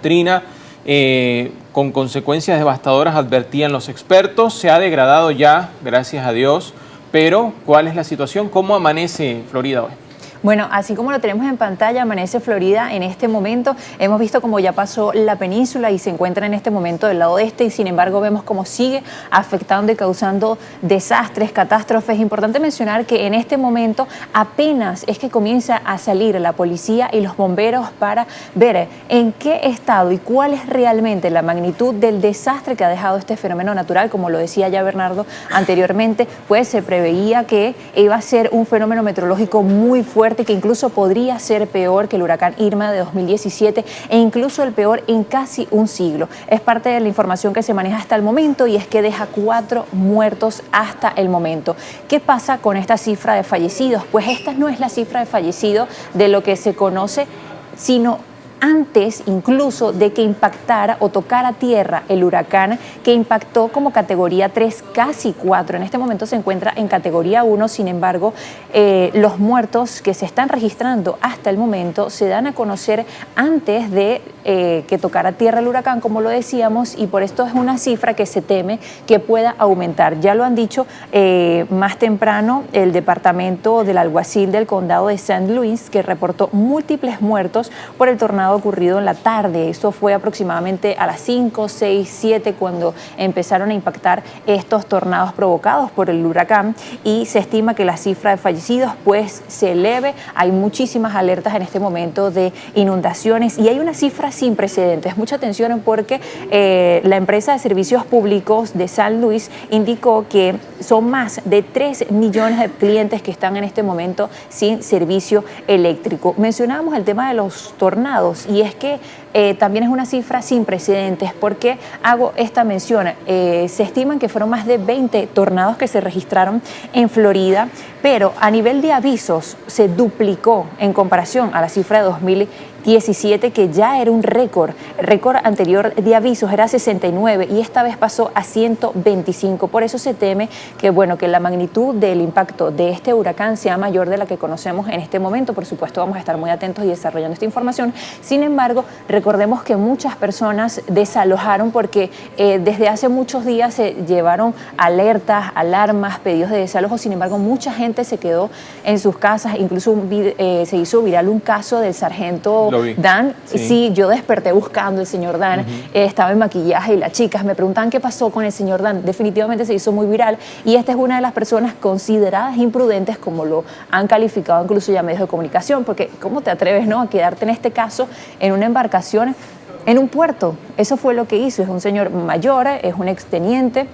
Trina, con consecuencias devastadoras, advertían los expertos. Se ha degradado ya, gracias a Dios, pero ¿cuál es la situación? ¿Cómo amanece Florida hoy? Bueno, así como lo tenemos en pantalla, amanece Florida en este momento. Hemos visto cómo ya pasó la península y se encuentra en este momento del lado este, y sin embargo vemos cómo sigue afectando y causando desastres, catástrofes. Es importante mencionar que en este momento apenas es que comienza a salir la policía y los bomberos para ver en qué estado y cuál es realmente la magnitud del desastre que ha dejado este fenómeno natural. Como lo decía ya Bernardo anteriormente, pues se preveía que iba a ser un fenómeno meteorológico muy fuerte, que incluso podría ser peor que el huracán Irma de 2017 e incluso el peor en casi un siglo. Es parte de la información que se maneja hasta el momento, y es que deja 4 muertos hasta el momento. ¿Qué pasa con esta cifra de fallecidos? Pues esta no es la cifra de fallecidos de lo que se conoce, sino antes incluso de que impactara o tocara tierra el huracán, que impactó como categoría 3, casi 4. En este momento se encuentra en categoría 1, sin embargo, los muertos que se están registrando hasta el momento se dan a conocer antes de que tocara tierra el huracán, como lo decíamos, y por esto es una cifra que se teme que pueda aumentar. Ya lo han dicho más temprano el departamento del alguacil del condado de St. Louis, que reportó múltiples muertos por el tornado ocurrido en la tarde. Esto fue aproximadamente a las 5, 6, 7 cuando empezaron a impactar estos tornados provocados por el huracán, y se estima que la cifra de fallecidos pues se eleve. Hay muchísimas alertas en este momento de inundaciones y hay una cifra sin precedentes. Mucha atención, porque la empresa de servicios públicos de San Luis indicó que son más de 3 millones de clientes que están en este momento sin servicio eléctrico. Mencionábamos el tema de los tornados, y es que también es una cifra sin precedentes. ¿Por qué hago esta mención? Se estiman que fueron más de 20 tornados que se registraron en Florida, pero a nivel de avisos se duplicó en comparación a la cifra de 2017, que ya era un récord. El récord anterior de avisos era 69 y esta vez pasó a 125. Por eso se teme que, bueno, que la magnitud del impacto de este huracán sea mayor de la que conocemos en este momento. Por supuesto, vamos a estar muy atentos y desarrollando esta información. Sin embargo, recordemos que muchas personas desalojaron porque desde hace muchos días se llevaron alertas, alarmas, pedidos de desalojo. Sin embargo, mucha gente se quedó en sus casas. Incluso se hizo viral un caso del sargento Dan. Sí, yo desperté buscando al señor Dan. Estaba en maquillaje y las chicas me preguntaban qué pasó con el señor Dan. Definitivamente se hizo muy viral, y esta es una de las personas consideradas imprudentes, como lo han calificado incluso ya medios de comunicación, porque ¿cómo te atreves, no, a quedarte en este caso en una embarcación en un puerto? Eso fue lo que hizo. Es un señor mayor, es un exteniente.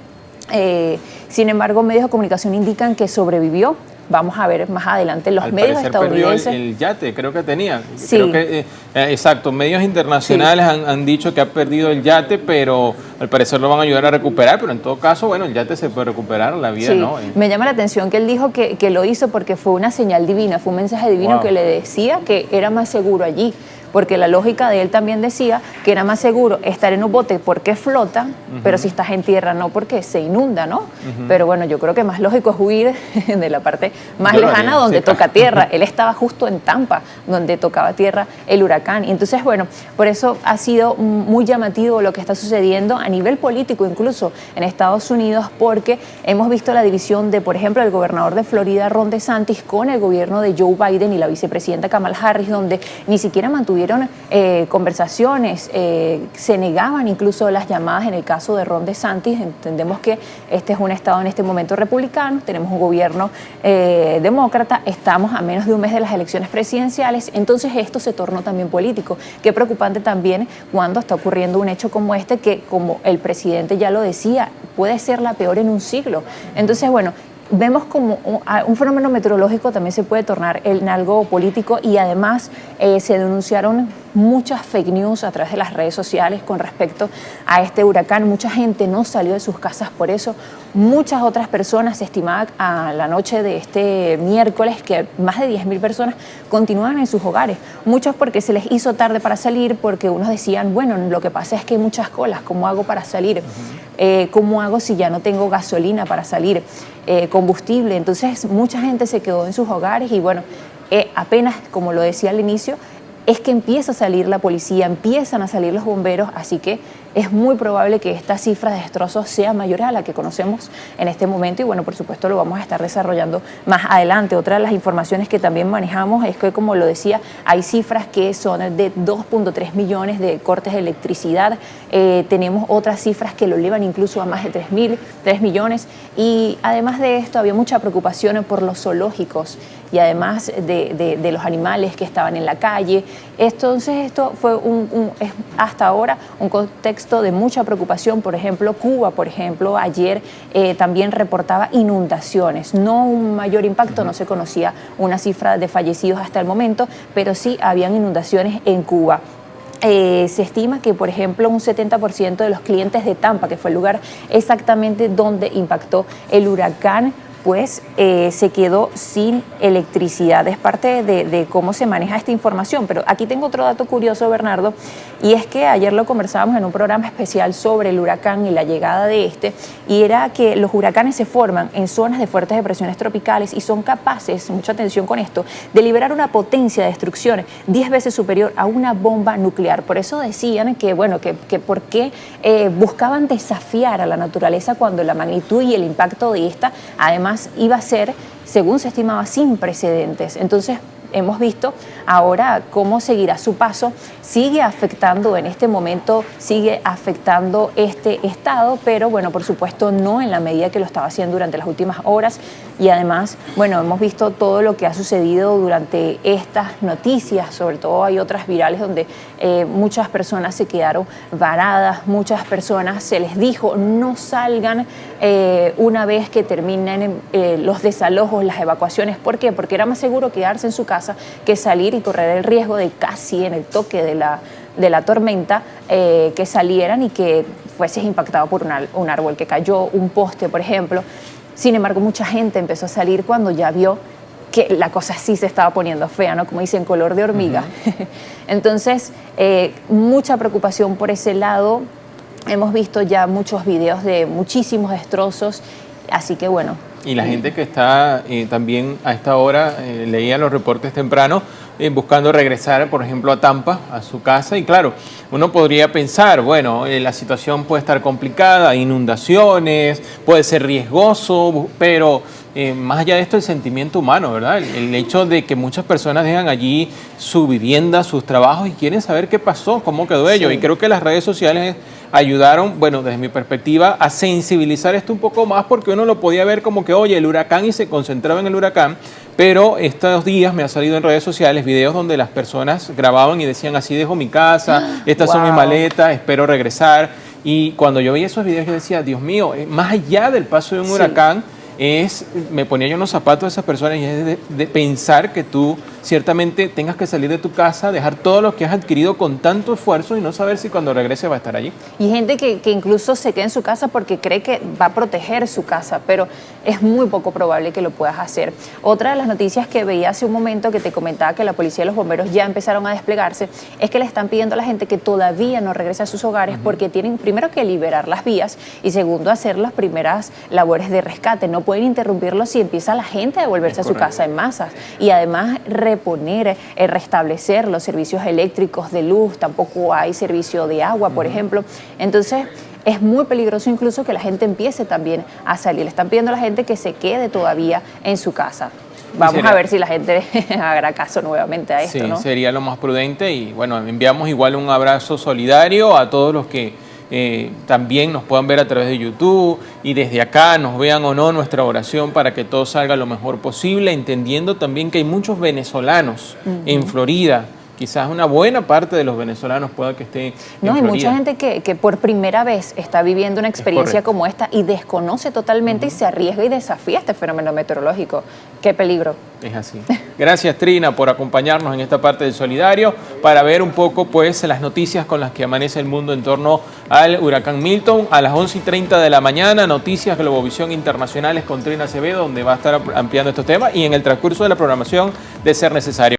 Sin embargo, medios de comunicación indican que sobrevivió. Vamos a ver más adelante los medios estadounidenses. Perdió el yate, creo que tenía. Sí. Creo que, exacto, medios internacionales han dicho que ha perdido el yate, pero al parecer lo van a ayudar a recuperar. Pero en todo caso, bueno, el yate se puede recuperar, la vida no. Me llama la atención que él dijo que lo hizo porque fue una señal divina, fue un mensaje divino que le decía que era más seguro allí. Porque la lógica de él también decía que era más seguro estar en un bote porque flota, pero si estás en tierra no, porque se inunda, ¿no? Pero bueno, yo creo que más lógico es huir de la parte más lejana donde toca tierra. Él estaba justo en Tampa, donde tocaba tierra el huracán. Y entonces, bueno, por eso ha sido muy llamativo lo que está sucediendo a nivel político, incluso en Estados Unidos, porque hemos visto la división de, por ejemplo, el gobernador de Florida, Ron DeSantis, con el gobierno de Joe Biden y la vicepresidenta Kamala Harris, donde ni siquiera mantuvieron conversaciones, se negaban incluso las llamadas. En el caso de Ron DeSantis, entendemos que este es un estado en este momento republicano, tenemos un gobierno demócrata, estamos a menos de un mes de las elecciones presidenciales, entonces esto se tornó también político. Qué preocupante también cuando está ocurriendo un hecho como este, que, como el presidente ya lo decía, puede ser la peor en un siglo. Entonces, bueno, vemos como un fenómeno meteorológico también se puede tornar en algo político, y además se denunciaron muchas fake news a través de las redes sociales con respecto a este huracán. Mucha gente no salió de sus casas por eso. Muchas otras personas, se estimaba a la noche de este miércoles que más de 10.000 personas continuaban en sus hogares. Muchos porque se les hizo tarde para salir, porque unos decían, bueno, lo que pasa es que hay muchas colas, ¿cómo hago para salir? ¿Cómo hago si ya no tengo gasolina para salir? Combustible. Entonces mucha gente se quedó en sus hogares y bueno, apenas, como lo decía al inicio, es que empieza a salir la policía, empiezan a salir los bomberos, así que es muy probable que esta cifra de destrozos sea mayor a la que conocemos en este momento y bueno, por supuesto lo vamos a estar desarrollando más adelante. Otra de las informaciones que también manejamos es que, como lo decía, hay cifras que son de 2.3 millones de cortes de electricidad, tenemos otras cifras que lo elevan incluso a más de 3 millones y además de esto había mucha preocupación por los zoológicos y además de los animales que estaban en la calle. Entonces esto fue es hasta ahora un contexto de mucha preocupación. Por ejemplo, Cuba, ayer también reportaba inundaciones, no un mayor impacto, no se conocía una cifra de fallecidos hasta el momento, pero sí habían inundaciones en Cuba. Se estima que, por ejemplo, un 70% de los clientes de Tampa, que fue el lugar exactamente donde impactó el huracán, pues se quedó sin electricidad. Es parte de cómo se maneja esta información. Pero aquí tengo otro dato curioso, Bernardo, y es que ayer lo conversábamos en un programa especial sobre el huracán y la llegada de este, y era que los huracanes se forman en zonas de fuertes depresiones tropicales y son capaces, mucha atención con esto, de liberar una potencia de destrucción 10 veces superior a una bomba nuclear. Por eso decían que, bueno, que por qué buscaban desafiar a la naturaleza cuando la magnitud y el impacto de esta, además, iba a ser, según se estimaba, sin precedentes. Entonces, hemos visto ahora cómo seguirá su paso, sigue afectando en este momento, sigue afectando este estado, pero bueno, por supuesto no en la medida que lo estaba haciendo durante las últimas horas y además, bueno, hemos visto todo lo que ha sucedido durante estas noticias, sobre todo hay otras virales donde muchas personas se quedaron varadas, muchas personas se les dijo no salgan una vez que terminen los desalojos, las evacuaciones. ¿Por qué? Porque era más seguro quedarse en su casa que salir y correr el riesgo de casi en el toque de la tormenta que salieran y que fueses impactado por un árbol que cayó, un poste, por ejemplo. Sin embargo, mucha gente empezó a salir cuando ya vio que la cosa sí se estaba poniendo fea, ¿no? Como dicen, color de hormiga. Entonces, mucha preocupación por ese lado. Hemos visto ya muchos videos de muchísimos destrozos, así que bueno. Y la gente que está también a esta hora, leía los reportes temprano, buscando regresar, por ejemplo, a Tampa, a su casa. Y claro, uno podría pensar, bueno, la situación puede estar complicada, inundaciones, puede ser riesgoso, pero más allá de esto, el sentimiento humano, ¿verdad? El hecho de que muchas personas dejan allí su vivienda, sus trabajos y quieren saber qué pasó, cómo quedó ello. Y creo que las redes sociales ayudaron, bueno, desde mi perspectiva, a sensibilizar esto un poco más, porque uno lo podía ver como que, oye, el huracán, y se concentraba en el huracán, pero estos días me ha salido en redes sociales videos donde las personas grababan y decían, así dejo mi casa, estas son mis maletas, espero regresar. Y cuando yo veía esos videos yo decía, Dios mío, más allá del paso de un huracán, me ponía yo en los zapatos de esas personas y es de pensar que tú ciertamente tengas que salir de tu casa, dejar todo lo que has adquirido con tanto esfuerzo y no saber si cuando regrese va a estar allí. Y gente que incluso se queda en su casa porque cree que va a proteger su casa, pero es muy poco probable que lo puedas hacer. Otra de las noticias que veía hace un momento, que te comentaba que la policía y los bomberos ya empezaron a desplegarse, es que le están pidiendo a la gente que todavía no regrese a sus hogares porque tienen primero que liberar las vías y segundo hacer las primeras labores de rescate. No pueden interrumpirlo si empieza la gente a devolverse a su casa en masas y además reponer, restablecer los servicios eléctricos, de luz, tampoco hay servicio de agua, por ejemplo. Entonces, es muy peligroso incluso que la gente empiece también a salir. Le están pidiendo a la gente que se quede todavía en su casa. Vamos a ver si la gente hará caso nuevamente a esto, ¿no? Sería lo más prudente y bueno, enviamos igual un abrazo solidario a todos los que también nos puedan ver a través de YouTube y desde acá nos vean o no, nuestra oración para que todo salga lo mejor posible, entendiendo también que hay muchos venezolanos en Florida. Quizás una buena parte de los venezolanos pueda que esté en Florida. Hay mucha gente que por primera vez está viviendo una experiencia como esta y desconoce totalmente y se arriesga y desafía este fenómeno meteorológico. ¡Qué peligro! Es así. Gracias, Trina, por acompañarnos en esta parte del Solidario para ver un poco pues las noticias con las que amanece el mundo en torno al huracán Milton. A las 11:30 de la mañana, Noticias Globovisión Internacionales con Trina Acevedo, donde va a estar ampliando estos temas y en el transcurso de la programación de ser necesario.